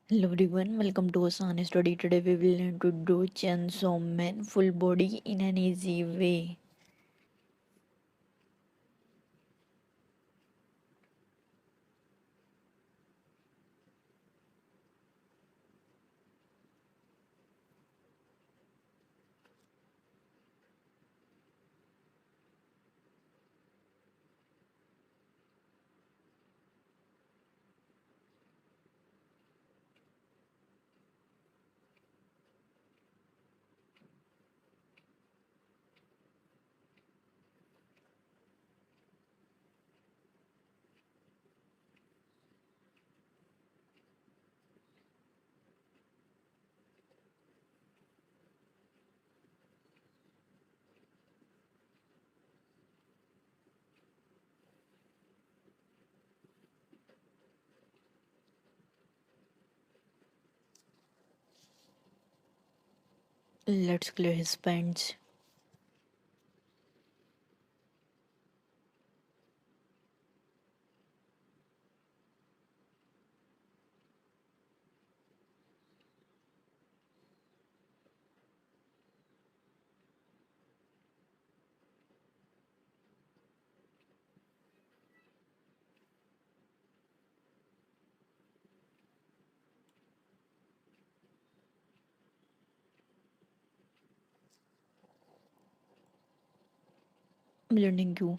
Hello everyone, welcome to Asan Study. Today we will learn to do Chainsaw Man full body in an easy way. Let's clear his pants. Blending you.